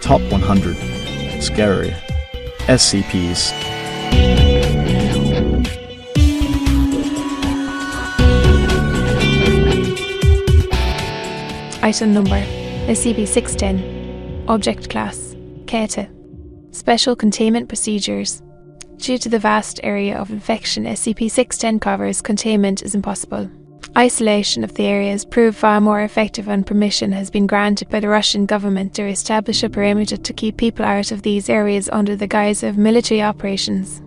Top 100 Scary SCPs. Item number SCP-610. Object Class Keter. Special Containment Procedures. Due to the vast area of infection SCP-610 covers, containment is impossible. Isolation of the area has proved far more effective, and permission has been granted by the Russian government to establish a perimeter to keep people out of these areas under the guise of military operations.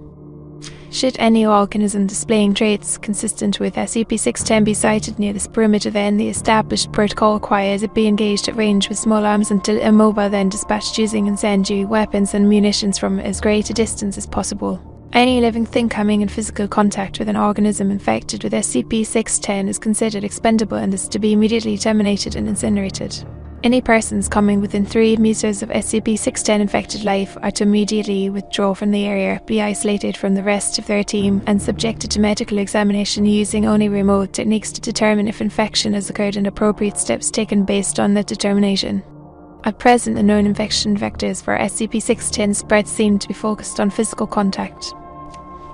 Should any organism displaying traits consistent with SCP-610 be sighted near this perimeter, then the established protocol requires it be engaged at range with small arms until immobile, then dispatched using incendiary weapons and munitions from as great a distance as possible. Any living thing coming in physical contact with an organism infected with SCP-610 is considered expendable and is to be immediately terminated and incinerated. Any persons coming within 3 meters of SCP-610 infected life are to immediately withdraw from the area, be isolated from the rest of their team, and subjected to medical examination using only remote techniques to determine if infection has occurred and appropriate steps taken based on that determination. At present, the known infection vectors for SCP-610 spread seem to be focused on physical contact.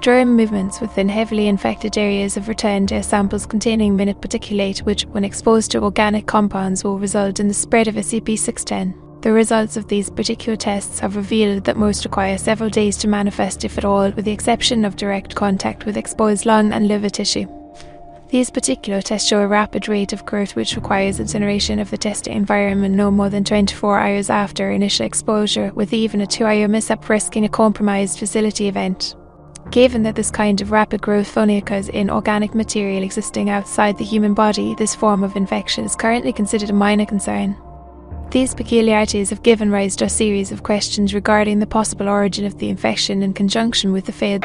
Germ movements within heavily infected areas have returned air samples containing minute particulate, which, when exposed to organic compounds, will result in the spread of SCP-610. The results of these particular tests have revealed that most require several days to manifest, if at all, with the exception of direct contact with exposed lung and liver tissue. These particular tests show a rapid rate of growth which requires incineration of the testing environment no more than 24 hours after initial exposure, with even a 2-hour mishap risking a compromised facility event. Given that this kind of rapid growth only occurs in organic material existing outside the human body, this form of infection is currently considered a minor concern. These peculiarities have given rise to a series of questions regarding the possible origin of the infection in conjunction with the failed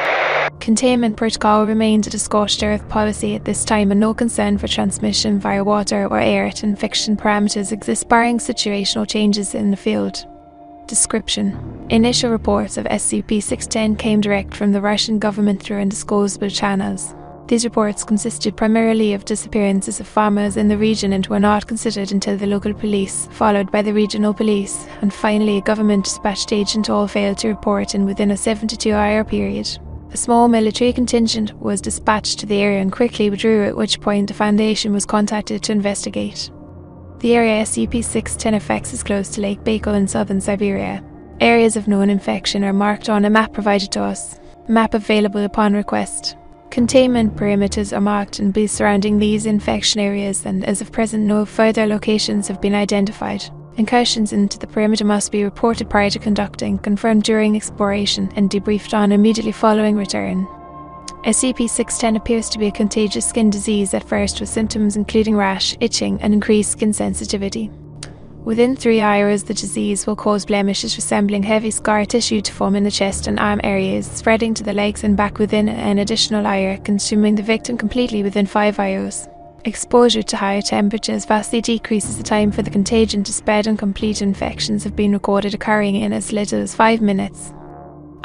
containment protocol. Remains a scorched earth policy at this time, and no concern for transmission via water or air to infection parameters exist barring situational changes in the field. Description: Initial reports of SCP-610 came direct from the Russian government through undisclosable channels. These reports consisted primarily of disappearances of farmers in the region and were not considered until the local police, followed by the regional police, and finally a government-dispatched agent all failed to report within a 72-hour period. A small military contingent was dispatched to the area and quickly withdrew, at which point the Foundation was contacted to investigate. The area SCP-610 affects is close to Lake Baikal in southern Siberia. Areas of known infection are marked on a map provided to us. Map available upon request. Containment perimeters are marked and be surrounding these infection areas, and as of present no further locations have been identified. Incursions into the perimeter must be reported prior to conducting, confirmed during exploration, and debriefed on immediately following return. SCP-610 appears to be a contagious skin disease at first, with symptoms including rash, itching, and increased skin sensitivity. Within 3 hours, the disease will cause blemishes resembling heavy scar tissue to form in the chest and arm areas, spreading to the legs and back within an additional hour, consuming the victim completely within 5 hours. Exposure to higher temperatures vastly decreases the time for the contagion to spread, and complete infections have been recorded occurring in as little as 5 minutes.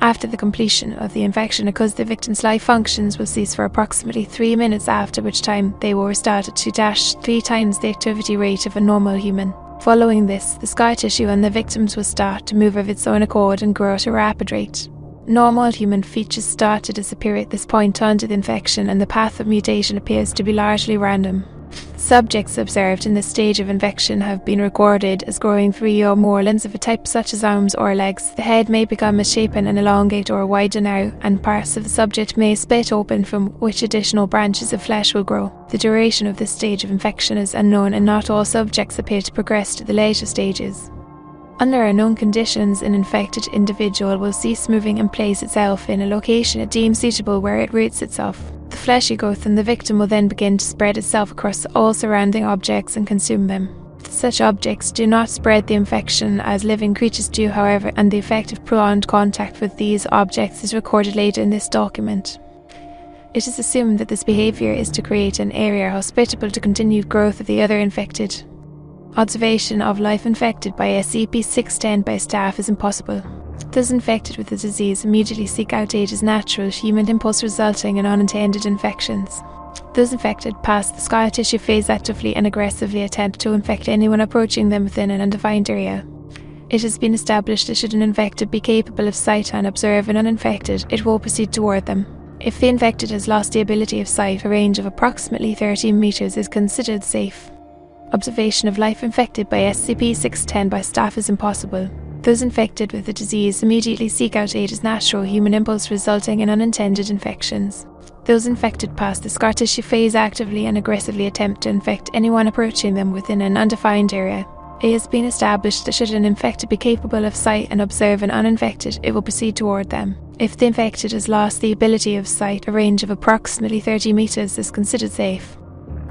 After the completion of the infection occurs, the victim's life functions will cease for approximately 3 minutes, after which time they will restart at 2-3 times the activity rate of a normal human. Following this, the scar tissue on the victims will start to move of its own accord and grow at a rapid rate. Normal human features start to disappear at this point under the infection, and the path of mutation appears to be largely random. Subjects observed in this stage of infection have been recorded as growing 3 or more limbs of a type such as arms or legs. The head may become misshapen and elongate or widen out, and parts of the subject may split open, from which additional branches of flesh will grow. The duration of this stage of infection is unknown, and not all subjects appear to progress to the later stages. Under unknown conditions, an infected individual will cease moving and place itself in a location it deems suitable, where it roots itself. The fleshy growth in the victim will then begin to spread itself across all surrounding objects and consume them. Such objects do not spread the infection as living creatures do, however, and the effect of prolonged contact with these objects is recorded later in this document. It is assumed that this behavior is to create an area hospitable to continued growth of the other infected. Observation of life infected by SCP-610 by staff is impossible. Those infected with the disease immediately seek out aid as natural human impulse, resulting in unintended infections. Those infected pass the scar tissue phase actively and aggressively attempt to infect anyone approaching them within an undefined area. It has been established that should an infected be capable of sight and observe an uninfected, it will proceed toward them. If the infected has lost the ability of sight, a range of approximately 30 meters is considered safe. Observation of life infected by SCP-610 by staff is impossible. Those infected with the disease immediately seek out aid as natural human impulse, resulting in unintended infections. Those infected past the scar tissue phase actively and aggressively attempt to infect anyone approaching them within an undefined area. It has been established that should an infected be capable of sight and observe an uninfected, it will proceed toward them. If the infected has lost the ability of sight, a range of approximately 30 meters is considered safe.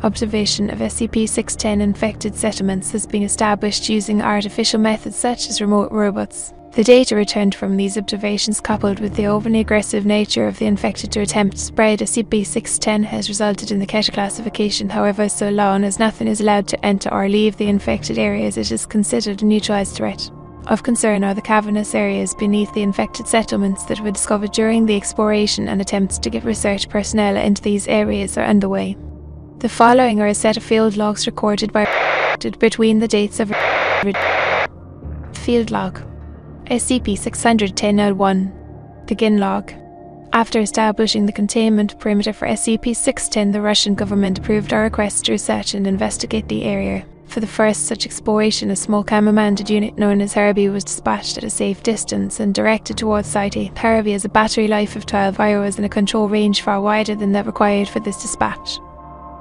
Observation of SCP-610 infected settlements has been established using artificial methods such as remote robots. The data returned from these observations, coupled with the overly aggressive nature of the infected to attempt to spread SCP-610, has resulted in the keter classification. However, so long as nothing is allowed to enter or leave the infected areas, it is considered a neutralized threat. Of concern are the cavernous areas beneath the infected settlements that were discovered during the exploration, and attempts to get research personnel into these areas are underway. The following are a set of field logs recorded by between the dates of Field Log SCP-610-L1 Begin Log. After establishing the containment perimeter for SCP-610, the Russian government approved our request to research and investigate the area. For the first such exploration, a small commanded unit known as Herbie was dispatched at a safe distance and directed towards Site 8. Herbie has a battery life of 12 hours and a control range far wider than that required for this dispatch.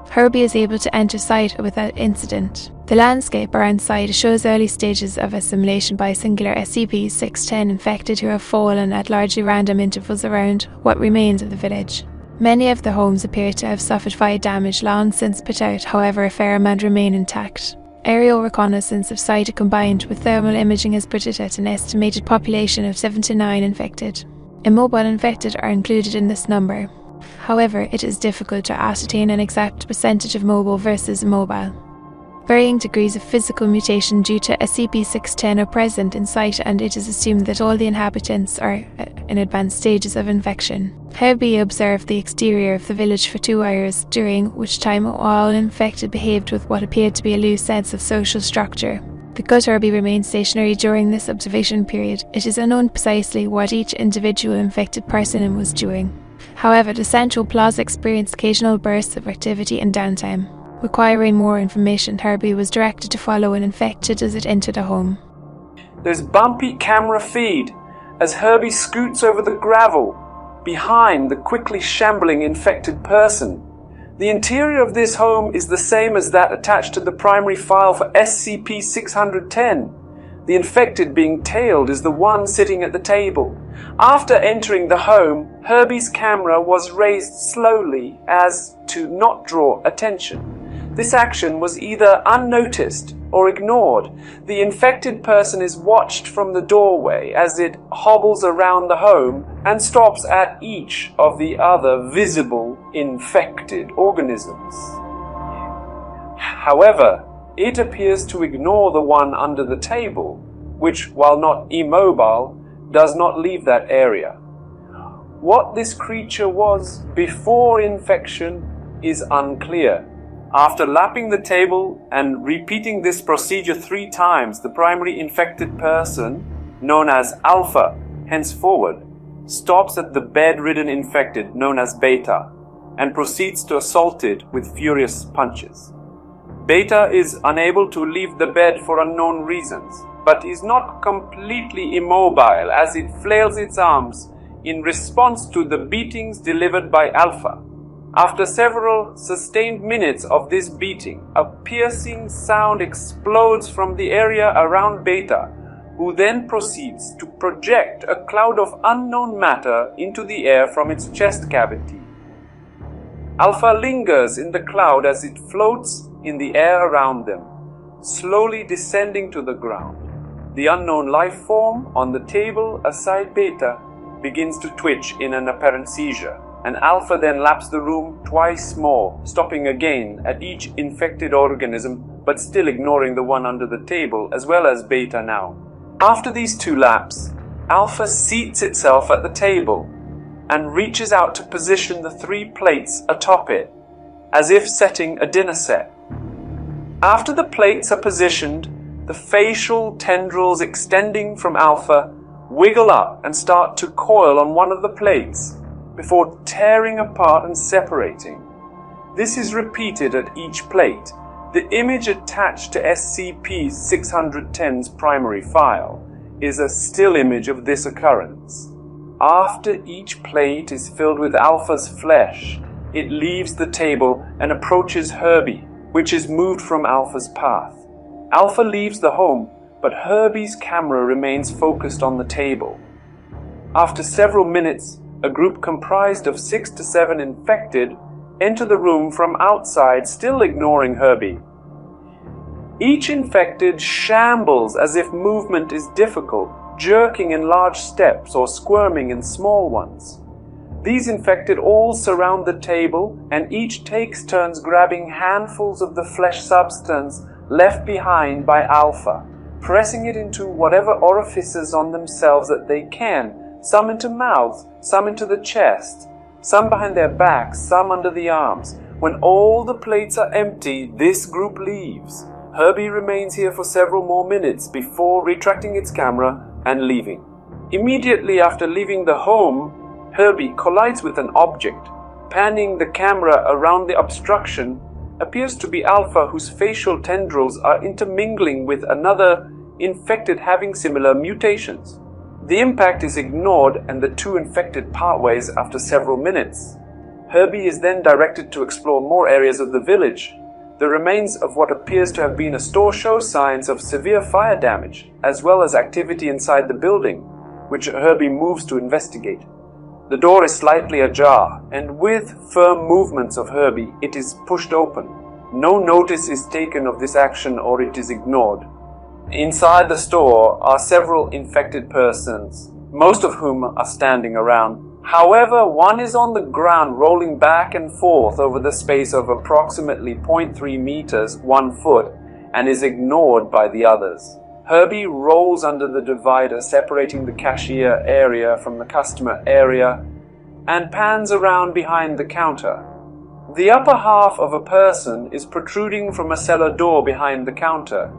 Herbie is able to enter Site without incident. The landscape around Site shows early stages of assimilation by a singular SCP-610 infected who have fallen at largely random intervals around what remains of the village. Many of the homes appear to have suffered fire damage long since put out, however a fair amount remain intact. Aerial reconnaissance of Site combined with thermal imaging has predicted an estimated population of 79 infected. Immobile infected are included in this number. However, it is difficult to ascertain an exact percentage of mobile versus immobile. Varying degrees of physical mutation due to SCP-610 are present in Site, and it is assumed that all the inhabitants are in advanced stages of infection. Herbie observed the exterior of the village for 2 hours, during which time all infected behaved with what appeared to be a loose sense of social structure. Because Herbie remained stationary during this observation period, it is unknown precisely what each individual infected person was doing. However, the Central Plaza experienced occasional bursts of activity and downtime. Requiring more information, Herbie was directed to follow an infected as it entered a home. There's bumpy camera feed as Herbie scoots over the gravel behind the quickly shambling infected person. The interior of this home is the same as that attached to the primary file for SCP-610. The infected being tailed is the one sitting at the table. After entering the home, Herbie's camera was raised slowly as to not draw attention. This action was either unnoticed or ignored. The infected person is watched from the doorway as it hobbles around the home and stops at each of the other visible infected organisms. However, it appears to ignore the one under the table, which, while not immobile, does not leave that area. What this creature was before infection is unclear. After lapping the table and repeating this procedure 3 times, the primary infected person, known as Alpha, henceforward, stops at the bedridden infected, known as Beta, and proceeds to assault it with furious punches. Beta is unable to leave the bed for unknown reasons, but is not completely immobile as it flails its arms in response to the beatings delivered by Alpha. After several sustained minutes of this beating, a piercing sound explodes from the area around Beta, who then proceeds to project a cloud of unknown matter into the air from its chest cavity. Alpha lingers in the cloud as it floats in the air around them, slowly descending to the ground. The unknown life form on the table aside Beta begins to twitch in an apparent seizure, and Alpha then laps the room twice more, stopping again at each infected organism, but still ignoring the one under the table, as well as Beta now. After these 2 laps, Alpha seats itself at the table and reaches out to position the 3 plates atop it, as if setting a dinner set. After the plates are positioned, the facial tendrils extending from Alpha wiggle up and start to coil on one of the plates before tearing apart and separating. This is repeated at each plate. The image attached to SCP-610's primary file is a still image of this occurrence. After each plate is filled with Alpha's flesh, it leaves the table and approaches Herbie, which is moved from Alpha's path. Alpha leaves the home, but Herbie's camera remains focused on the table. After several minutes, a group comprised of 6 to 7 infected enter the room from outside, still ignoring Herbie. Each infected shambles as if movement is difficult, jerking in large steps or squirming in small ones. These infected all surround the table, and each takes turns grabbing handfuls of the flesh substance left behind by Alpha, pressing it into whatever orifices on themselves that they can, some into mouths, some into the chest, some behind their backs, some under the arms. When all the plates are empty, this group leaves. Herbie remains here for several more minutes before retracting its camera and leaving. Immediately after leaving the home, Herbie collides with an object. Panning the camera around the obstruction appears to be Alpha, whose facial tendrils are intermingling with another infected having similar mutations. The impact is ignored and the two infected part ways after several minutes. Herbie is then directed to explore more areas of the village. The remains of what appears to have been a store show signs of severe fire damage, as well as activity inside the building, which Herbie moves to investigate. The door is slightly ajar, and with firm movements of Herbie, it is pushed open. No notice is taken of this action, or it is ignored. Inside the store are several infected persons, most of whom are standing around. However, one is on the ground rolling back and forth over the space of approximately 0.3 meters, 1 foot, and is ignored by the others. Herbie rolls under the divider separating the cashier area from the customer area and pans around behind the counter. The upper half of a person is protruding from a cellar door behind the counter.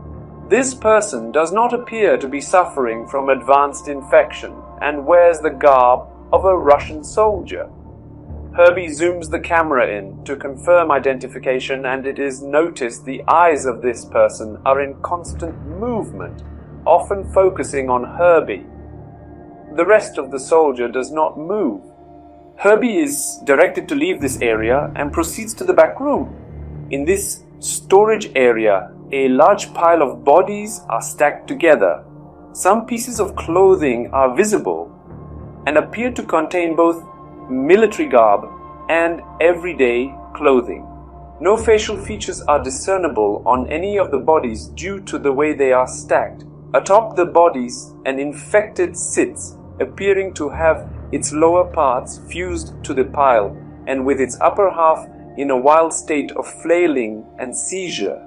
This person does not appear to be suffering from advanced infection and wears the garb of a Russian soldier. Herbie zooms the camera in to confirm identification, and it is noticed the eyes of this person are in constant movement, often focusing on Herbie. The rest of the soldier does not move. Herbie is directed to leave this area and proceeds to the back room. In this storage area, a large pile of bodies are stacked together. Some pieces of clothing are visible and appear to contain both military garb and everyday clothing. No facial features are discernible on any of the bodies due to the way they are stacked. Atop the bodies, an infected sits, appearing to have its lower parts fused to the pile and with its upper half in a wild state of flailing and seizure.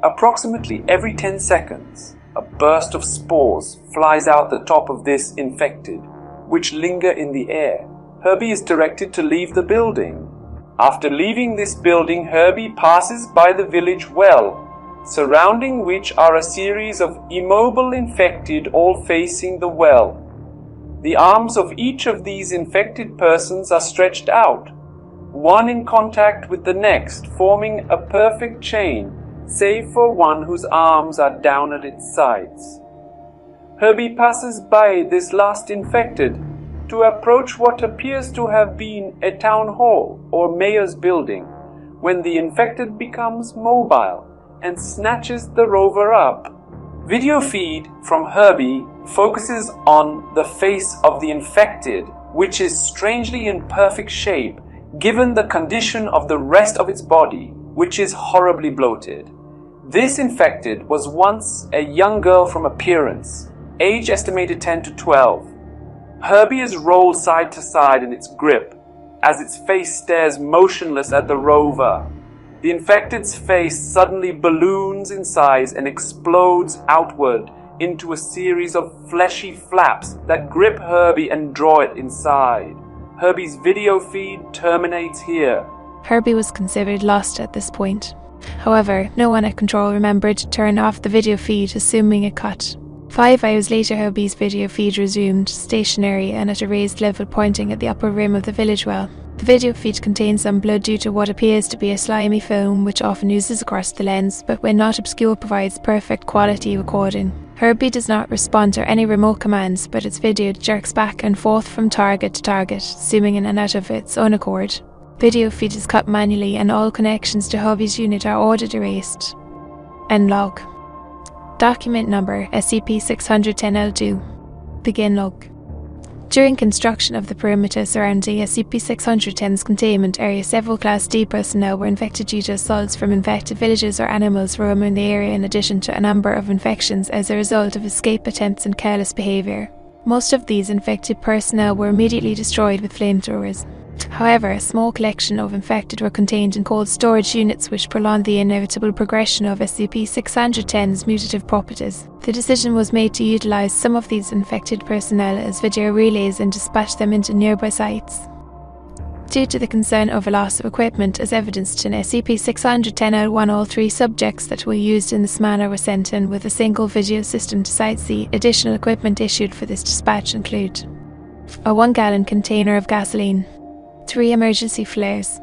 Approximately every 10 seconds, a burst of spores flies out the top of this infected, which linger in the air. Herbie is directed to leave the building. After leaving this building, Herbie passes by the village well, surrounding which are a series of immobile infected, all facing the well. The arms of each of these infected persons are stretched out, one in contact with the next, forming a perfect chain, save for one whose arms are down at its sides. Herbie passes by this last infected to approach what appears to have been a town hall or mayor's building, when the infected becomes mobile and snatches the rover up. Video feed from Herbie focuses on the face of the infected, which is strangely in perfect shape given the condition of the rest of its body, which is horribly bloated. This infected was once a young girl from appearance, age estimated 10 to 12. Herbie is rolled side to side in its grip as its face stares motionless at the rover. The infected's face suddenly balloons in size and explodes outward into a series of fleshy flaps that grip Herbie and draw it inside. Herbie's video feed terminates here. Herbie was considered lost at this point. However, no one at control remembered to turn off the video feed, assuming it cut. 5 hours later, Hobie's video feed resumed, stationary and at a raised level pointing at the upper rim of the village well. The video feed contains some blood due to what appears to be a slimy film which often oozes across the lens, but when not obscure provides perfect quality recording. Herbie does not respond to any remote commands, but its video jerks back and forth from target to target, zooming in and out of its own accord. Video feed is cut manually and all connections to Hobie's unit are ordered erased. End log. Document number SCP-610L2. Begin log. During construction of the perimeter surrounding SCP-610's containment area, several Class D personnel were infected due to assaults from infected villagers or animals roaming the area, in addition to a number of infections as a result of escape attempts and careless behaviour. Most of these infected personnel were immediately destroyed with flamethrowers. However, a small collection of infected were contained in cold storage units, which prolonged the inevitable progression of SCP-610's mutative properties. The decision was made to utilize some of these infected personnel as video relays and dispatch them into nearby sites. Due to the concern over loss of equipment as evidenced in SCP-610L1, all 3 subjects that were used in this manner were sent in with a single video system to Site C. Additional equipment issued for this dispatch include a 1-gallon container of gasoline, 3 emergency flares,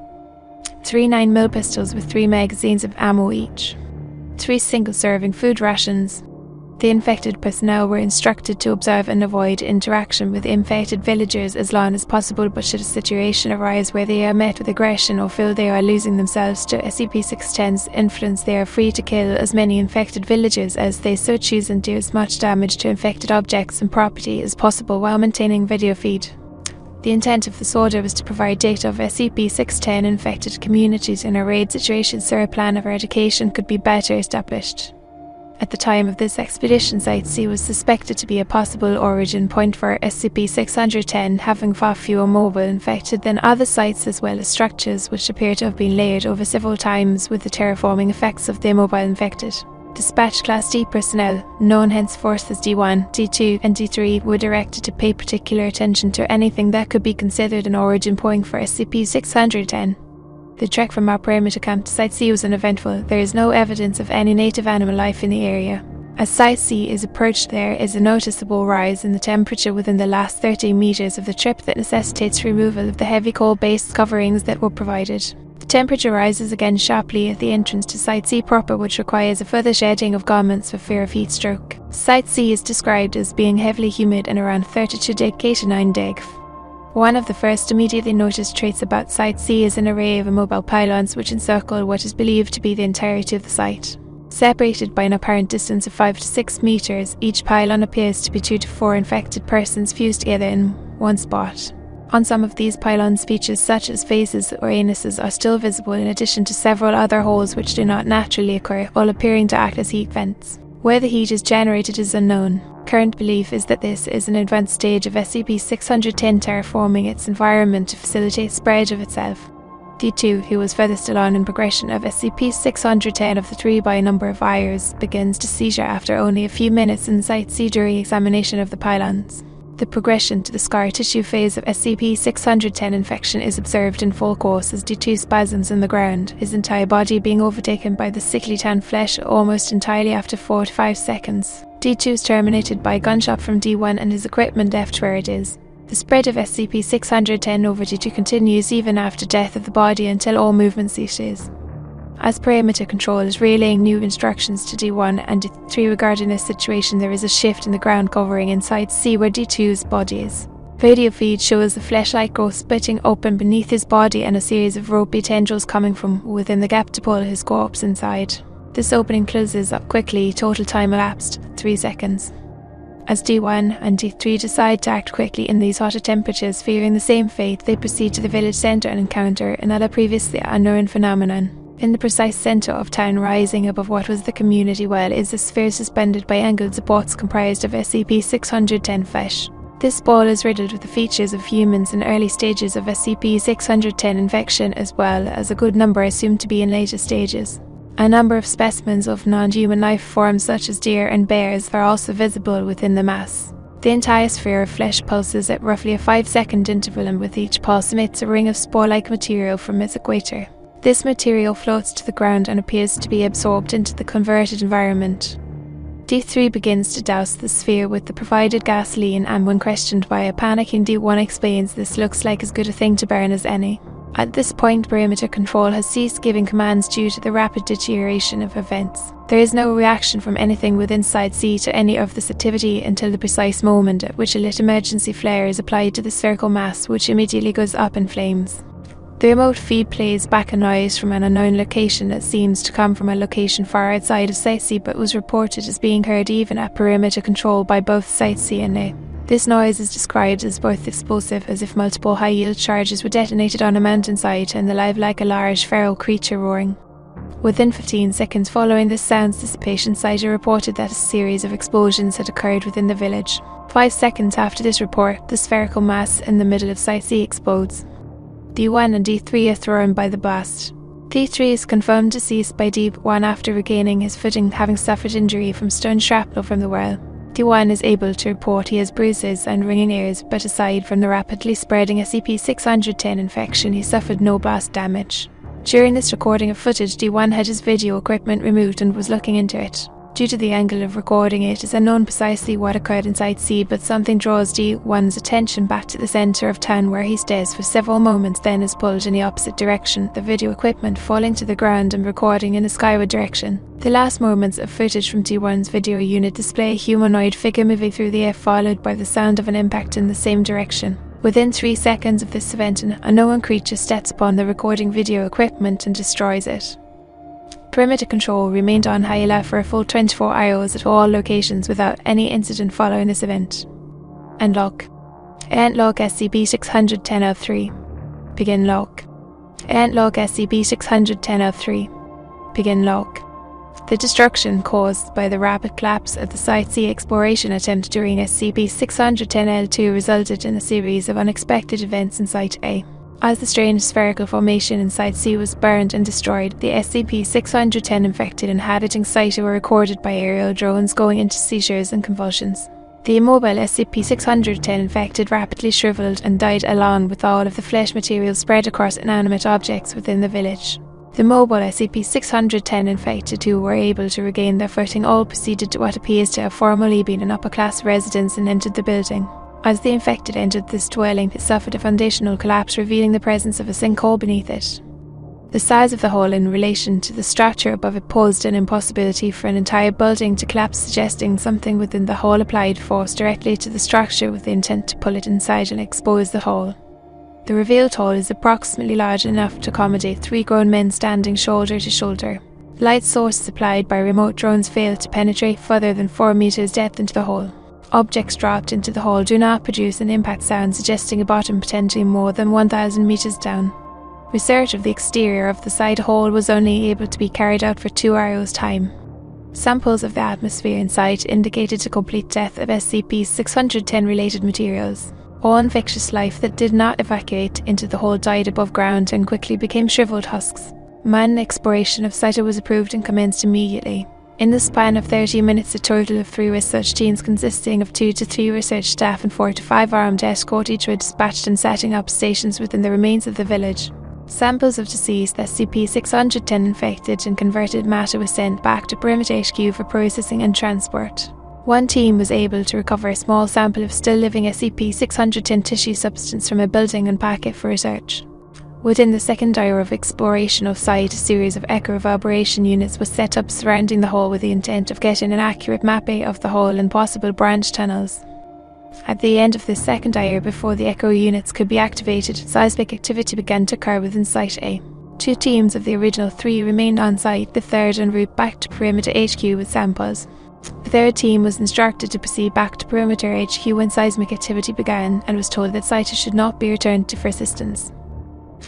3 9mm pistols with 3 magazines of ammo each, 3 single-serving food rations. The infected personnel were instructed to observe and avoid interaction with infected villagers as long as possible, but should a situation arise where they are met with aggression or feel they are losing themselves to SCP-610's influence, they are free to kill as many infected villagers as they so choose and do as much damage to infected objects and property as possible while maintaining video feed. The intent of this order was to provide data of SCP-610 infected communities in a raid situation so a plan of eradication could be better established. At the time of this expedition, Site C was suspected to be a possible origin point for SCP-610, having far fewer mobile infected than other sites, as well as structures which appear to have been layered over several times with the terraforming effects of the immobile infected. Dispatch Class D personnel, known henceforth as D1, D2 and D3, were directed to pay particular attention to anything that could be considered an origin point for SCP-610. The trek from our perimeter camp to Site C was uneventful. There is no evidence of any native animal life in the area. As Site C is approached, there is a noticeable rise in the temperature within the last 13 meters of the trip that necessitates removal of the heavy coal-based coverings that were provided. The temperature rises again sharply at the entrance to Site C proper, which requires a further shedding of garments for fear of heat stroke. Site C is described as being heavily humid and around 32 deg to 9 deg. One of the first immediately noticed traits about Site C is an array of immobile pylons which encircle what is believed to be the entirety of the site. Separated by an apparent distance of 5 to 6 meters, each pylon appears to be 2 to 4 infected persons fused together in one spot. On some of these pylons, features such as faces or anuses are still visible, in addition to several other holes which do not naturally occur, all appearing to act as heat vents. Where the heat is generated is unknown. Current belief is that this is an advanced stage of SCP-610 terraforming its environment to facilitate spread of itself. D2, who was furthest along in progression of SCP-610 of the 3 by number of hours, begins to seizure after only a few minutes in Site C during examination of the pylons. The progression to the scar tissue phase of SCP-610 infection is observed in full course as D2 spasms in the ground, his entire body being overtaken by the sickly tan flesh almost entirely after 4 to 5 seconds. D2 is terminated by a gunshot from D1 and his equipment left where it is. The spread of SCP-610 over D2 continues even after death of the body until all movement ceases. As perimeter control is relaying new instructions to D1 and D3 regarding this situation, there is a shift in the ground covering in Site C where D2's body is. Video feed shows the flesh-like growth splitting open beneath his body and a series of ropey tendrils coming from within the gap to pull his corpse inside. This opening closes up quickly, total time elapsed 3 seconds. As D1 and D3 decide to act quickly in these hotter temperatures, fearing the same fate, they proceed to the village centre and encounter another previously unknown phenomenon. In the precise centre of town, rising above what was the community well, is a sphere suspended by angled supports comprised of SCP-610 flesh. This ball is riddled with the features of humans in early stages of SCP-610 infection, as well as a good number assumed to be in later stages. A number of specimens of non-human life forms such as deer and bears are also visible within the mass. The entire sphere of flesh pulses at roughly a 5-second interval, and with each pulse emits a ring of spore-like material from its equator. This material floats to the ground and appears to be absorbed into the converted environment. D3 begins to douse the sphere with the provided gasoline, and when questioned by a panicking D1 explains this looks like as good a thing to burn as any. At this point, perimeter control has ceased giving commands due to the rapid deterioration of events. There is no reaction from anything within Site C to any of this activity until the precise moment at which a lit emergency flare is applied to the spherical mass, which immediately goes up in flames. The remote feed plays back a noise from an unknown location that seems to come from a location far outside of Site C, but was reported as being heard even at perimeter control by both Site C and A. This noise is described as both explosive, as if multiple high-yield charges were detonated on a mountainside, and alive like a large feral creature roaring. Within 15 seconds following this sound's dissipation, Saito reported that a series of explosions had occurred within the village. 5 seconds after this report, the spherical mass in the middle of Site C explodes. D1 and D3 are thrown by the blast. D3 is confirmed deceased by D1 after regaining his footing, having suffered injury from stun shrapnel from the well. D1 is able to report he has bruises and ringing ears, but aside from the rapidly spreading SCP-610 infection, he suffered no blast damage. During this recording of footage, D1 had his video equipment removed and was looking into it. Due to the angle of recording, it is unknown precisely what occurred in Site C, but something draws D1's attention back to the centre of town, where he stays for several moments, then is pulled in the opposite direction, the video equipment falling to the ground and recording in a skyward direction. The last moments of footage from D1's video unit display a humanoid figure moving through the air, followed by the sound of an impact in the same direction. Within 3 seconds of this event, an unknown creature steps upon the recording video equipment and destroys it. Perimeter control remained on high alert for a full 24 hours at all locations without any incident following this event. End log. End log SCP-610-03. Begin log. End log SCP-610-03. Begin log. The destruction caused by the rapid collapse of the Site C exploration attempt during SCP-610-L2 resulted in a series of unexpected events in Site A. As the strange spherical formation in Site C was burned and destroyed, the SCP-610 infected inhabiting Site were recorded by aerial drones going into seizures and convulsions. The immobile SCP-610 infected rapidly shriveled and died along with all of the flesh material spread across inanimate objects within the village. The mobile SCP-610 infected who were able to regain their footing all proceeded to what appears to have formerly been an upper-class residence and entered the building. As the infected entered this dwelling, it suffered a foundational collapse, revealing the presence of a sinkhole beneath it. The size of the hole in relation to the structure above it posed an impossibility for an entire building to collapse, suggesting something within the hole applied force directly to the structure with the intent to pull it inside and expose the hole. The revealed hole is approximately large enough to accommodate 3 grown men standing shoulder to shoulder. Light sources supplied by remote drones failed to penetrate further than 4 meters depth into the hole. Objects dropped into the hole do not produce an impact sound, suggesting a bottom potentially more than 1,000 meters down. Research of the exterior of the side hole was only able to be carried out for 2 hours' time. Samples of the atmosphere inside indicated a complete death of SCP-610 related materials. All infectious life that did not evacuate into the hole died above ground and quickly became shriveled husks. Manned exploration of Site was approved and commenced immediately. In the span of 30 minutes, a total of 3 research teams consisting of 2 to 3 research staff and 4 to 5 armed escort each were dispatched and setting up stations within the remains of the village. Samples of deceased SCP-610 infected and converted matter was sent back to Perimeter HQ for processing and transport. One team was able to recover a small sample of still living SCP-610 tissue substance from a building and pack it for research. Within the second hour of exploration of Site, a series of echo reverberation units was set up surrounding the hole with the intent of getting an accurate mapping of the hole and possible branch tunnels. At the end of this second hour, before the echo units could be activated, seismic activity began to occur within Site A. 2 teams of the original 3 remained on site, the third en route back to Perimeter HQ with samples. The third team was instructed to proceed back to Perimeter HQ when seismic activity began and was told that Site should not be returned to for assistance.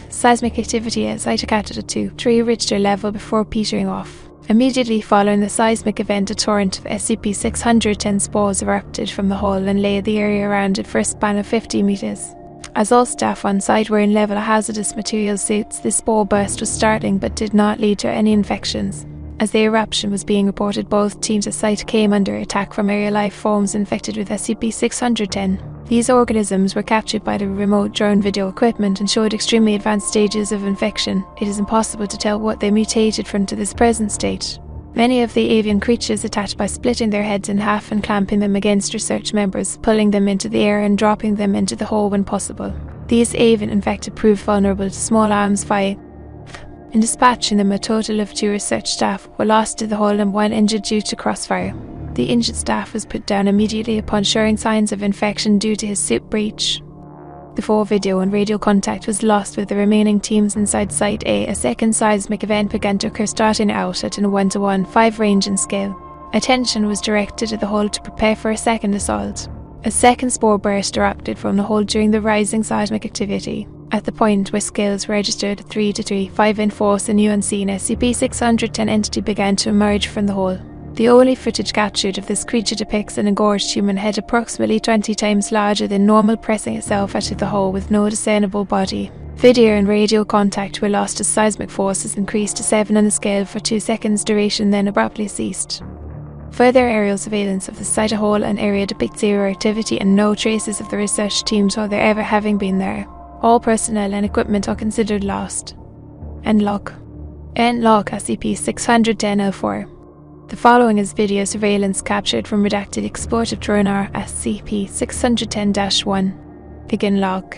Seismic activity at Site cat at a 2-3 Richter level before petering off. Immediately following the seismic event, a torrent of SCP-610 spores erupted from the hole and laid the area around it for a span of 50 meters. As all staff on site were in level hazardous material suits, this spore burst was startling but did not lead to any infections. As the eruption was being reported, both teams at Site came under attack from area life forms infected with SCP-610. These organisms were captured by the remote drone video equipment and showed extremely advanced stages of infection. It is impossible to tell what they mutated from to this present state. Many of the avian creatures attacked by splitting their heads in half and clamping them against research members, pulling them into the air and dropping them into the hole when possible. These avian infected proved vulnerable to small arms fire. In dispatching them, a total of 2 research staff were lost to the hole and 1 injured due to crossfire. The injured staff was put down immediately upon showing signs of infection due to his suit breach. Before video and radio contact was lost with the remaining teams inside Site A, a second seismic event began to occur, starting out at a 1-to-1, 5 range and scale. Attention was directed to the hole to prepare for a second assault. A second spore burst erupted from the hole during the rising seismic activity. At the point where scales registered 3-to-3, 5 in force, a new unseen SCP-610 entity began to emerge from the hole. The only footage captured of this creature depicts an engorged human head approximately 20 times larger than normal, pressing itself out of the hole with no discernible body. Video and radio contact were lost as seismic forces increased to 7 on the scale for 2 seconds duration, then abruptly ceased. Further aerial surveillance of the site hole and area depicts zero activity and no traces of the research teams or their ever having been there. All personnel and equipment are considered lost. End log SCP-610-L4. The following is video surveillance captured from redacted explosive drone SCP-610-1. Begin log.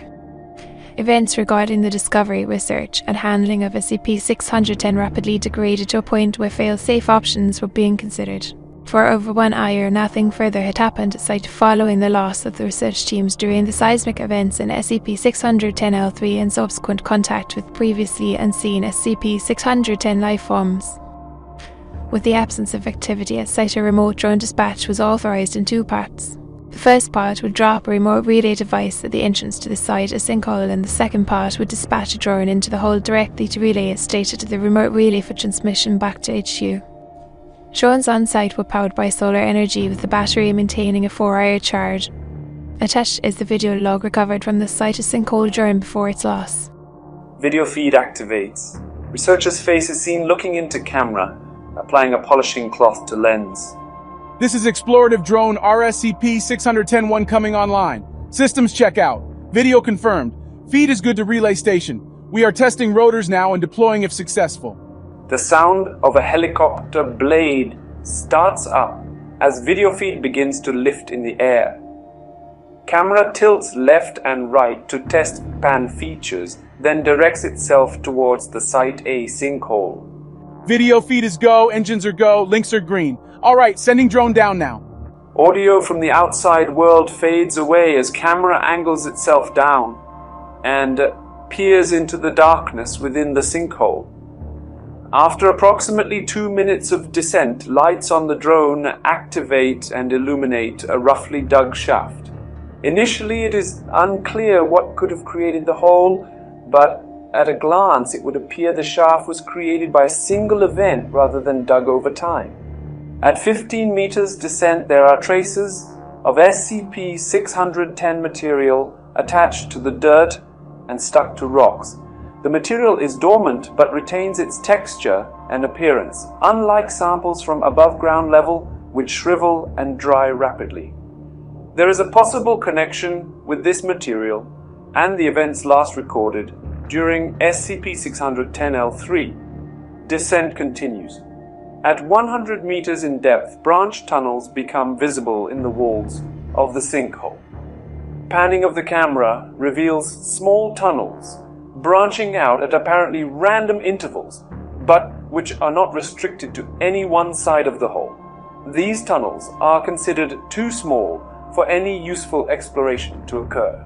Events regarding the discovery, research, and handling of SCP-610 rapidly degraded to a point where fail-safe options were being considered. For over 1 hour, nothing further had happened at site following the loss of the research teams during the seismic events in SCP-610-L3 and subsequent contact with previously unseen SCP-610 lifeforms. With the absence of activity at site, a remote drone dispatch was authorized in 2 parts. The first part would drop a remote relay device at the entrance to the site, a sinkhole, and the second part would dispatch a drone into the hole directly to relay its data to the remote relay for transmission back to HQ. Drones on site were powered by solar energy, with the battery maintaining a 4-hour charge. Attached is the video log recovered from the site of sinkhole drone before its loss. Video feed activates. Researcher's face is seen looking into camera, applying a polishing cloth to lens. This is explorative drone SCP-610-1 coming online. Systems check out. Video confirmed. Feed is good to relay station. We are testing rotors now and deploying if successful. The sound of a helicopter blade starts up as video feed begins to lift in the air. Camera tilts left and right to test pan features, then directs itself towards the Site A sinkhole. Video feed is go, engines are go, links are green. Alright, sending drone down now. Audio from the outside world fades away as camera angles itself down and peers into the darkness within the sinkhole. After approximately 2 minutes of descent, lights on the drone activate and illuminate a roughly dug shaft. Initially, it is unclear what could have created the hole, but at a glance it would appear the shaft was created by a single event rather than dug over time. At 15 meters descent, there are traces of SCP-610 material attached to the dirt and stuck to rocks. The material is dormant but retains its texture and appearance, unlike samples from above ground level which shrivel and dry rapidly. There is a possible connection with this material and the events last recorded during SCP-610-L3. Descent continues. At 100 meters in depth, branch tunnels become visible in the walls of the sinkhole. Panning of the camera reveals small tunnels branching out at apparently random intervals, but which are not restricted to any one side of the hole. These tunnels are considered too small for any useful exploration to occur.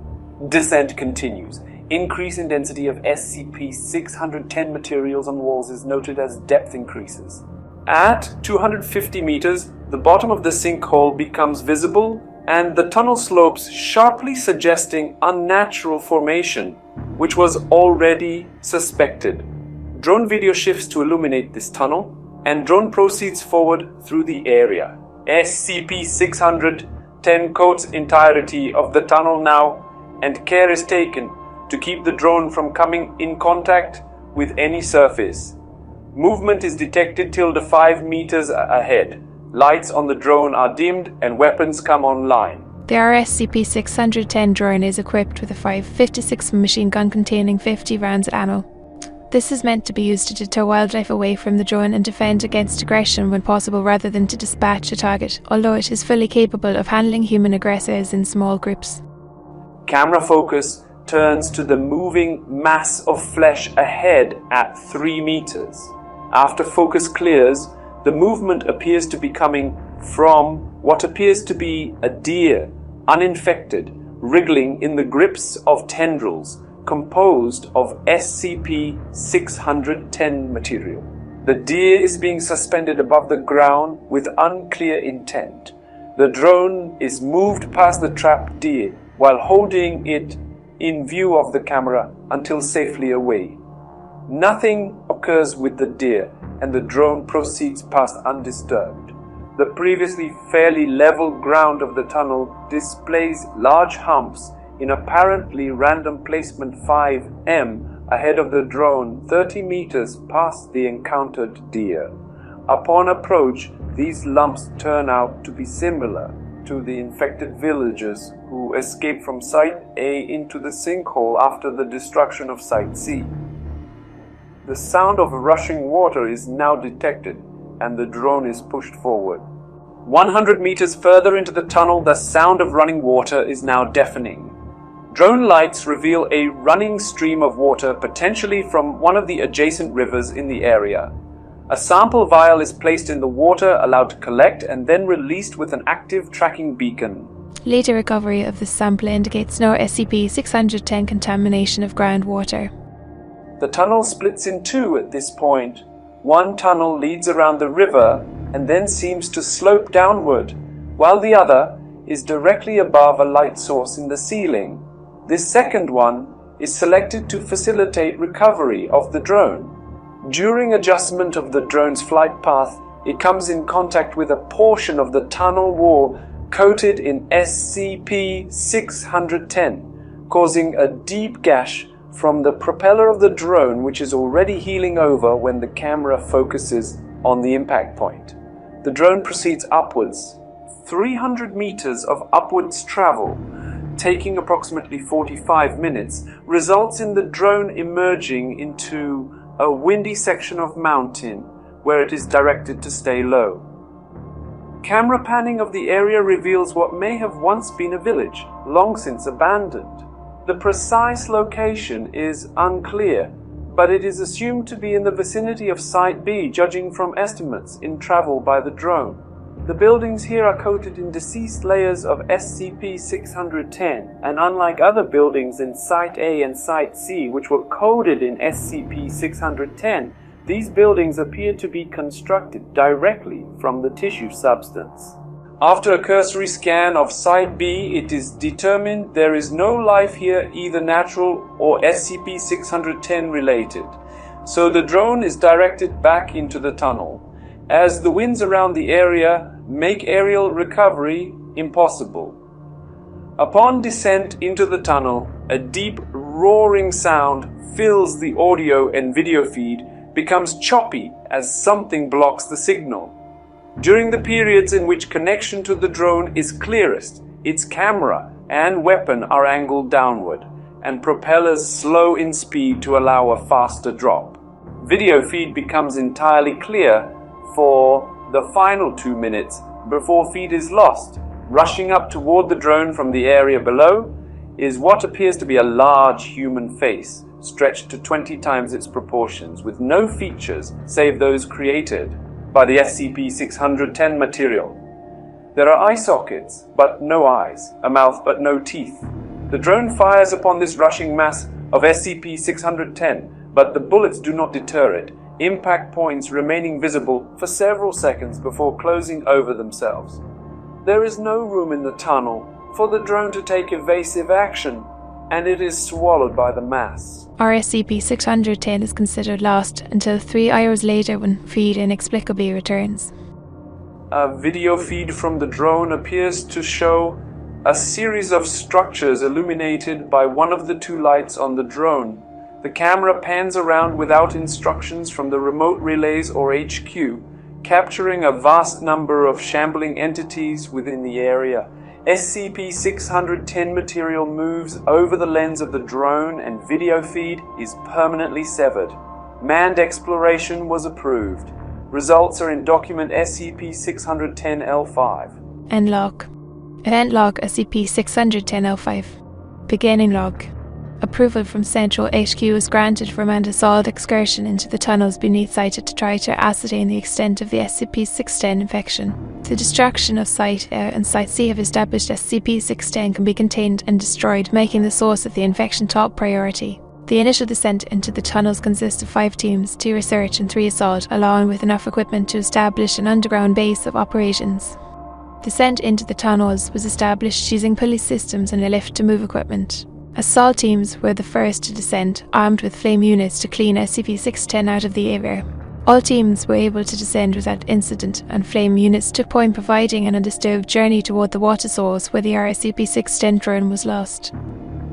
Descent continues. Increase in density of SCP-610 materials on walls is noted as depth increases. At 250 meters, the bottom of the sinkhole becomes visible and the tunnel slopes sharply, suggesting unnatural formation, which was already suspected. Drone video shifts to illuminate this tunnel, and drone proceeds forward through the area. SCP-610 coats entirety of the tunnel now, and care is taken to keep the drone from coming in contact with any surface. Movement is detected till the 5 meters ahead. Lights on the drone are dimmed and weapons come online. The SCP-610 drone is equipped with a 5.56 machine gun containing 50 rounds of ammo. This is meant to be used to deter wildlife away from the drone and defend against aggression when possible rather than to dispatch a target, although it is fully capable of handling human aggressors in small groups. Camera focus turns to the moving mass of flesh ahead at 3 meters. After focus clears, the movement appears to be coming from what appears to be a deer, uninfected, wriggling in the grips of tendrils composed of SCP-610 material. The deer is being suspended above the ground with unclear intent. The drone is moved past the trapped deer while holding it in view of the camera until safely away. Nothing occurs with the deer, and the drone proceeds past undisturbed. The previously fairly level ground of the tunnel displays large humps in apparently random placement 5M ahead of the drone 30 meters past the encountered deer. Upon approach, these lumps turn out to be similar to the infected villagers who escaped from Site A into the sinkhole after the destruction of Site C. The sound of rushing water is now detected, and the drone is pushed forward. 100 meters further into the tunnel, the sound of running water is now deafening. Drone lights reveal a running stream of water, potentially from one of the adjacent rivers in the area. A sample vial is placed in the water, allowed to collect, and then released with an active tracking beacon. Later recovery of this sample indicates no SCP-610 contamination of groundwater. The tunnel splits in two at this point. One tunnel leads around the river and then seems to slope downward, while the other is directly above a light source in the ceiling. This second one is selected to facilitate recovery of the drone. During adjustment of the drone's flight path, it comes in contact with a portion of the tunnel wall coated in SCP-610, causing a deep gash from the propeller of the drone, which is already healing over when the camera focuses on the impact point. The drone proceeds upwards. 300 meters of upwards travel, taking approximately 45 minutes, results in the drone emerging into a windy section of mountain where it is directed to stay low. Camera panning of the area reveals what may have once been a village, long since abandoned. The precise location is unclear, but it is assumed to be in the vicinity of Site B, judging from estimates in travel by the drone. The buildings here are coated in deceased layers of SCP-610, and unlike other buildings in Site A and Site C, which were coded in SCP-610, these buildings appear to be constructed directly from the tissue substance. After a cursory scan of Site B, it is determined there is no life here, either natural or SCP-610 related, so the drone is directed back into the tunnel, as the winds around the area make aerial recovery impossible. Upon descent into the tunnel, a deep roaring sound fills the audio and video feed, becomes choppy as something blocks the signal. During the periods in which connection to the drone is clearest, its camera and weapon are angled downward, and propellers slow in speed to allow a faster drop. Video feed becomes entirely clear for the final 2 minutes before feed is lost. Rushing up toward the drone from the area below is what appears to be a large human face, stretched to 20 times its proportions, with no features save those created by the SCP-610 material. There are eye sockets, but no eyes, a mouth, but no teeth. The drone fires upon this rushing mass of SCP-610, but the bullets do not deter it, impact points remaining visible for several seconds before closing over themselves. There is no room in the tunnel for the drone to take evasive action, and it is swallowed by the mass. Our SCP-610 is considered lost until 3 hours later when feed inexplicably returns. A video feed from the drone appears to show a series of structures illuminated by one of the 2 lights on the drone. The camera pans around without instructions from the remote relays or HQ, capturing a vast number of shambling entities within the area. SCP-610 material moves over the lens of the drone and video feed is permanently severed. Manned exploration was approved. Results are in document SCP-610-L5. End log. Event log SCP-610-L5. Beginning log. Approval from Central HQ was granted for a manned assault excursion into the tunnels beneath Site to try to ascertain the extent of the SCP-610 infection. The destruction of Site A and Site C have established SCP-610 can be contained and destroyed, making the source of the infection top priority. The initial descent into the tunnels consists of 5 teams, 2 research and 3 assault, along with enough equipment to establish an underground base of operations. Descent into the tunnels was established using pulley systems and a lift to move equipment. Assault teams were the first to descend, armed with flame units to clean SCP-610 out of the area. All teams were able to descend without incident, and flame units took point, providing an undisturbed journey toward the water source where the SCP-610 drone was lost.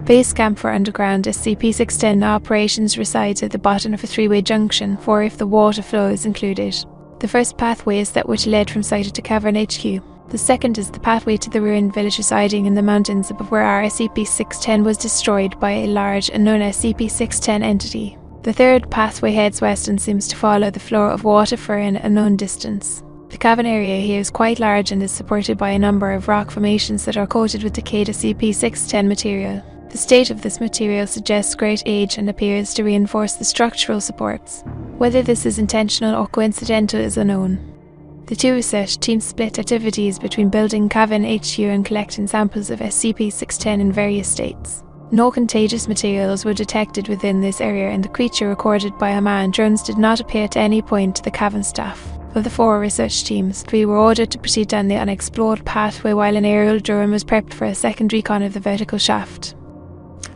Base camp for underground SCP-610 operations resides at the bottom of a 3-way junction, for if the water flow is included. The first pathway is that which led from Site to Cavern HQ. The second is the pathway to the ruined village residing in the mountains above where our SCP-610 was destroyed by a large unknown SCP-610 entity. The third pathway heads west and seems to follow the flow of water for an unknown distance. The cavern area here is quite large and is supported by a number of rock formations that are coated with decayed SCP-610 material. The state of this material suggests great age and appears to reinforce the structural supports. Whether this is intentional or coincidental is unknown. The 2 research teams split activities between building Cavern HQ and collecting samples of SCP-610 in various states. No contagious materials were detected within this area, and the creature recorded by unmanned drones did not appear at any point to the Cavern staff. Of the 4 research teams, 3 were ordered to proceed down the unexplored pathway while an aerial drone was prepped for a second recon of the vertical shaft.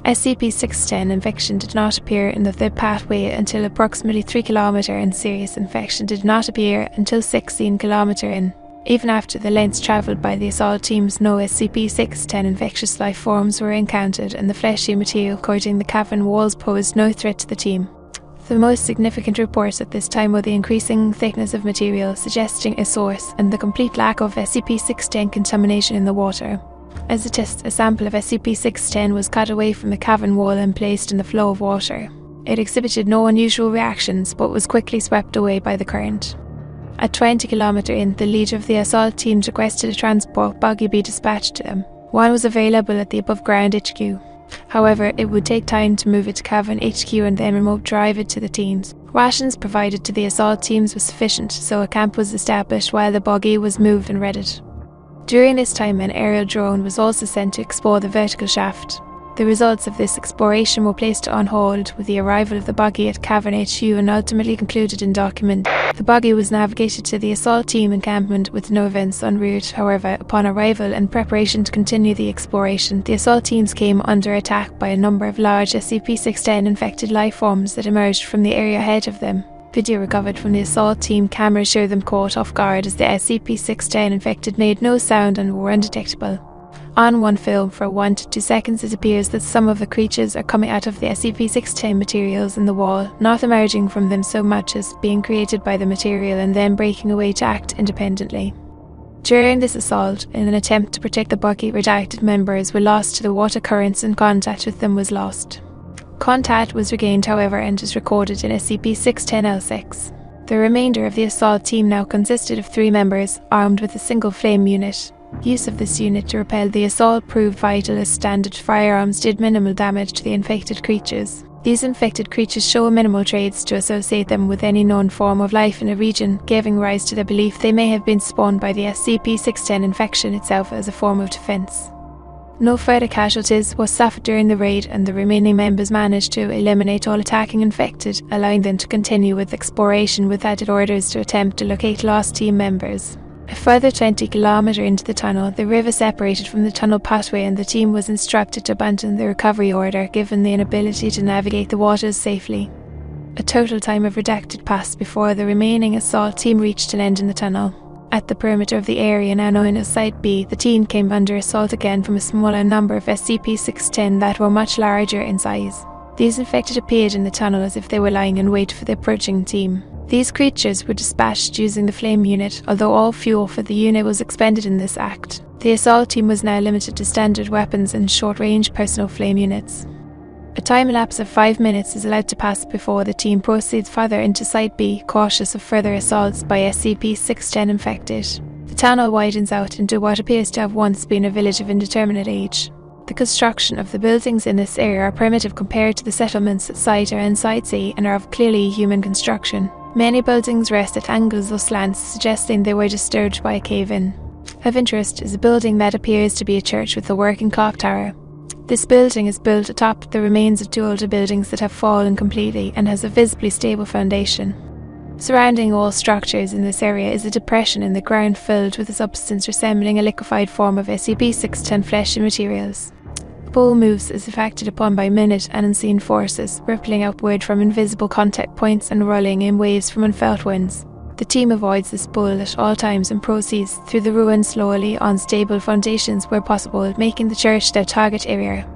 SCP-610 infection did not appear in the pathway until approximately 3 km, and serious infection did not appear until 16 km in. Even after the lengths travelled by the assault teams, no SCP-610 infectious life forms were encountered, and the fleshy material coating the cavern walls posed no threat to the team. The most significant reports at this time were the increasing thickness of material, suggesting a source, and the complete lack of SCP-610 contamination in the water. As a test, a sample of SCP-610 was cut away from the cavern wall and placed in the flow of water. It exhibited no unusual reactions, but was quickly swept away by the current. At 20 km in, the leader of the assault teams requested a transport buggy be dispatched to them. One was available at the above ground HQ. However, it would take time to move it to Cavern HQ and then remote drive it to the teams. Rations provided to the assault teams was sufficient, so a camp was established while the buggy was moved and readied. During this time, an aerial drone was also sent to explore the vertical shaft. The results of this exploration were placed on hold with the arrival of the buggy at Cavern HQ and ultimately concluded in document. The buggy was navigated to the assault team encampment with no events en route. However, upon arrival and preparation to continue the exploration, the assault teams came under attack by a number of large SCP-610 infected life forms that emerged from the area ahead of them. Video recovered from the assault team cameras showed them caught off guard as the SCP-610 infected made no sound and were undetectable. On one film, for 1 to 2 seconds, it appears that some of the creatures are coming out of the SCP-610 materials in the wall, not emerging from them so much as being created by the material and then breaking away to act independently. During this assault, in an attempt to protect the buggy, redacted members were lost to the water currents and contact with them was lost. Contact was regained, however, and is recorded in SCP-610-L6. The remainder of the assault team now consisted of 3 members, armed with a single flame unit. Use of this unit to repel the assault proved vital as standard firearms did minimal damage to the infected creatures. These infected creatures show minimal traits to associate them with any known form of life in a region, giving rise to the belief they may have been spawned by the SCP-610 infection itself as a form of defense. No further casualties were suffered during the raid, and the remaining members managed to eliminate all attacking infected, allowing them to continue with exploration with added orders to attempt to locate lost team members. A further 20 km into the tunnel, the river separated from the tunnel pathway and the team was instructed to abandon the recovery order given the inability to navigate the waters safely. A total time of redacted passed before the remaining assault team reached an end in the tunnel. At the perimeter of the area now known as Site B, the team came under assault again from a smaller number of SCP-610 that were much larger in size. These infected appeared in the tunnel as if they were lying in wait for the approaching team. These creatures were dispatched using the flame unit, although all fuel for the unit was expended in this act. The assault team was now limited to standard weapons and short-range personal flame units. A time lapse of 5 minutes is allowed to pass before the team proceeds further into Site B, cautious of further assaults by SCP-610 infected. The tunnel widens out into what appears to have once been a village of indeterminate age. The construction of the buildings in this area are primitive compared to the settlements at Site A and Site C and are of clearly human construction. Many buildings rest at angles or slants, suggesting they were disturbed by a cave-in. Of interest is a building that appears to be a church with a working clock tower. This building is built atop the remains of 2 older buildings that have fallen completely and has a visibly stable foundation. Surrounding all structures in this area is a depression in the ground filled with a substance resembling a liquefied form of SCP-610 flesh and materials. The pool moves as if acted upon by minute and unseen forces, rippling upward from invisible contact points and rolling in waves from unfelt winds. The team avoids this pool at all times and proceeds through the ruins slowly on stable foundations where possible, making the church their target area.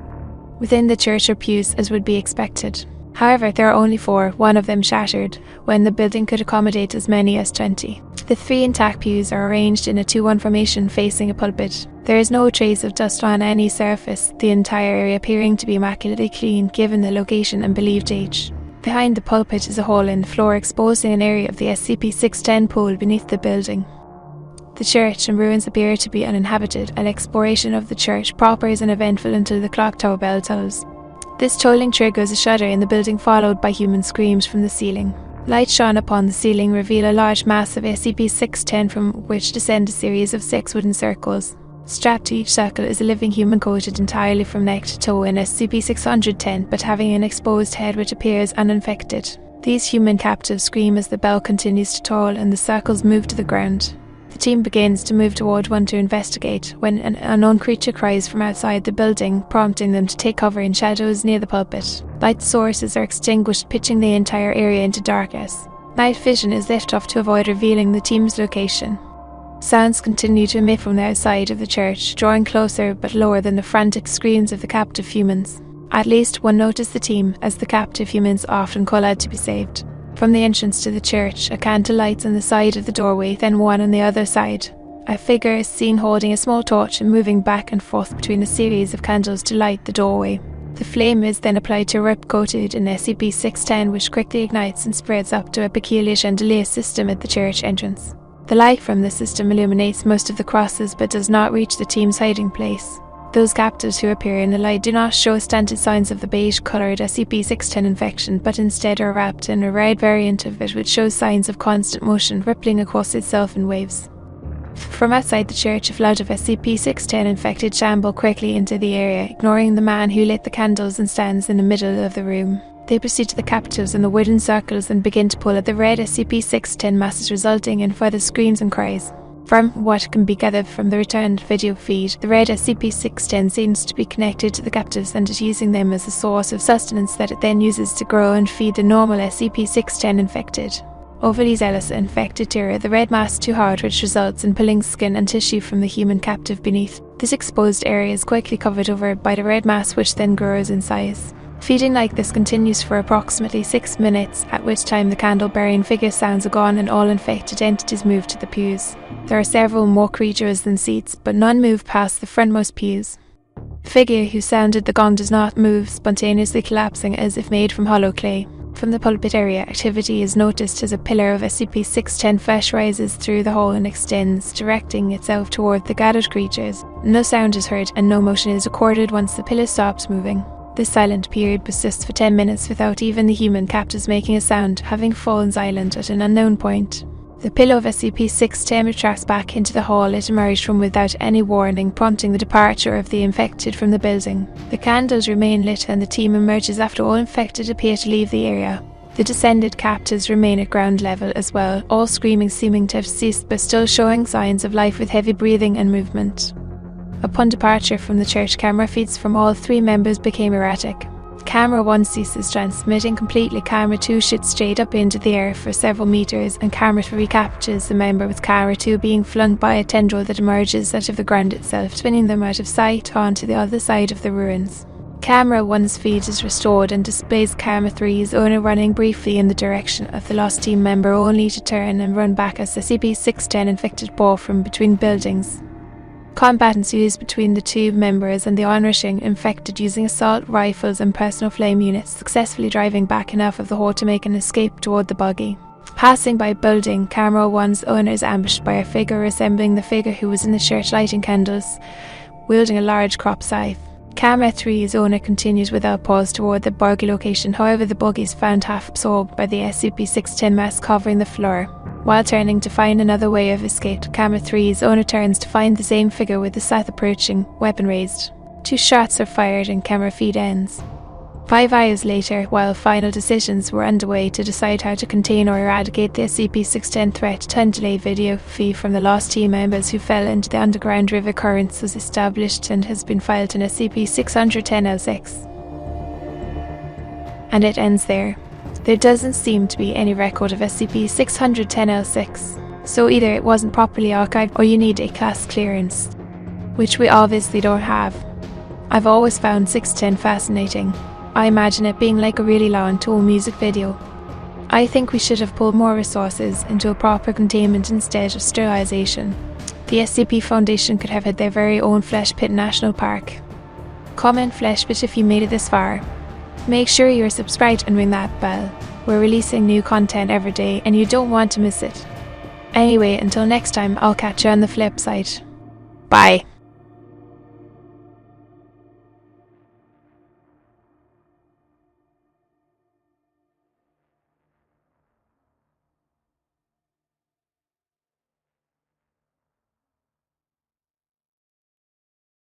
Within the church are pews, as would be expected. However, there are only 4, one of them shattered, when the building could accommodate as many as 20. The 3 intact pews are arranged in a 2-1 formation facing a pulpit. There is no trace of dust on any surface, the entire area appearing to be immaculately clean given the location and believed age. Behind the pulpit is a hole in the floor exposing an area of the SCP-610 pool beneath the building. The church and ruins appear to be uninhabited, and exploration of the church proper is uneventful until the clock tower bell tolls. This tolling triggers a shudder in the building, followed by human screams from the ceiling. Light shone upon the ceiling reveal a large mass of SCP-610 from which descend a series of 6 wooden circles. Strapped to each circle is a living human coated entirely from neck to toe in SCP-610, but having an exposed head which appears uninfected. These human captives scream as the bell continues to toll and the circles move to the ground. The team begins to move toward one to investigate, when an unknown creature cries from outside the building, prompting them to take cover in shadows near the pulpit. Light sources are extinguished, pitching the entire area into darkness. Night vision is left off to avoid revealing the team's location. Sounds continue to emit from the outside of the church, drawing closer but lower than the frantic screams of the captive humans. At least one noticed the team, as the captive humans often call out to be saved. From the entrance to the church, a candle lights on the side of the doorway, then one on the other side. A figure is seen holding a small torch and moving back and forth between a series of candles to light the doorway. The flame is then applied to a rip coated in SCP-610, which quickly ignites and spreads up to a peculiar chandelier system at the church entrance. The light from the system illuminates most of the crosses but does not reach the team's hiding place. Those captives who appear in the light do not show stunted signs of the beige-coloured SCP-610 infection, but instead are wrapped in a red variant of it which shows signs of constant motion rippling across itself in waves. From outside the church, a flood of SCP-610 infected shamble quickly into the area, ignoring the man who lit the candles and stands in the middle of the room. They proceed to the captives in the wooden circles and begin to pull at the red SCP-610 masses, resulting in further screams and cries. From what can be gathered from the returned video feed, the red SCP-610 seems to be connected to the captives and is using them as a source of sustenance that it then uses to grow and feed the normal SCP-610 infected. Overly zealous infected terror, the red mass too hard, which results in pulling skin and tissue from the human captive beneath. This exposed area is quickly covered over by the red mass, which then grows in size. Feeding like this continues for approximately 6 minutes, at which time the candle-bearing figure sounds are gone and all infected entities move to the pews. There are several more creatures than seats, but none move past the frontmost pews. The figure who sounded the gong does not move, spontaneously collapsing as if made from hollow clay. From the pulpit area, activity is noticed as a pillar of SCP-610 flesh rises through the hole and extends, directing itself toward the gathered creatures. No sound is heard and no motion is recorded once the pillar stops moving. This silent period persists for 10 minutes without even the human captives making a sound, having fallen silent at an unknown point. The pillar of SCP-610 retracts back into the hall it emerged from without any warning, prompting the departure of the infected from the building. The candles remain lit and the team emerges after all infected appear to leave the area. The descended captives remain at ground level as well, all screaming seeming to have ceased but still showing signs of life with heavy breathing and movement. Upon departure from the church, camera feeds from all 3 members became erratic. Camera 1 ceases transmitting completely, Camera 2 shoots straight up into the air for several meters, and Camera 3 captures the member, with Camera 2 being flung by a tendril that emerges out of the ground itself, spinning them out of sight onto the other side of the ruins. Camera 1's feed is restored and displays Camera 3's owner running briefly in the direction of the lost team member, only to turn and run back as the SCP-610 infected ball from between buildings. Combat ensues between the two members and the onrushing infected using assault rifles and personal flame units, successfully driving back enough of the horde to make an escape toward the buggy. Passing by building, Camera 1's owner is ambushed by a figure resembling the figure who was in the church lighting candles, wielding a large crop scythe. Camera 3's owner continues without pause toward the buggy location, however the buggy is found half absorbed by the SCP-610 mass covering the floor. While turning to find another way of escape, Camera 3's owner turns to find the same figure with the scythe approaching, weapon raised. 2 shots are fired and camera feed ends. 5 hours later, while final decisions were underway to decide how to contain or eradicate the SCP-610 threat, time delay video feed from the lost team members who fell into the underground river currents was established and has been filed in SCP-610-L6. And it ends there. There doesn't seem to be any record of SCP-610-L6, so either it wasn't properly archived or you need a class clearance, which we obviously don't have. I've always found 610 fascinating. I imagine it being like a really long Tool music video. I think we should have pulled more resources into a proper containment instead of sterilization. The SCP Foundation could have had their very own Flesh Pit National Park. Comment Flesh Pit if you made it this far. Make sure you're subscribed and ring that bell. We're releasing new content every day and you don't want to miss it. Anyway, until next time, I'll catch you on the flip side. Bye.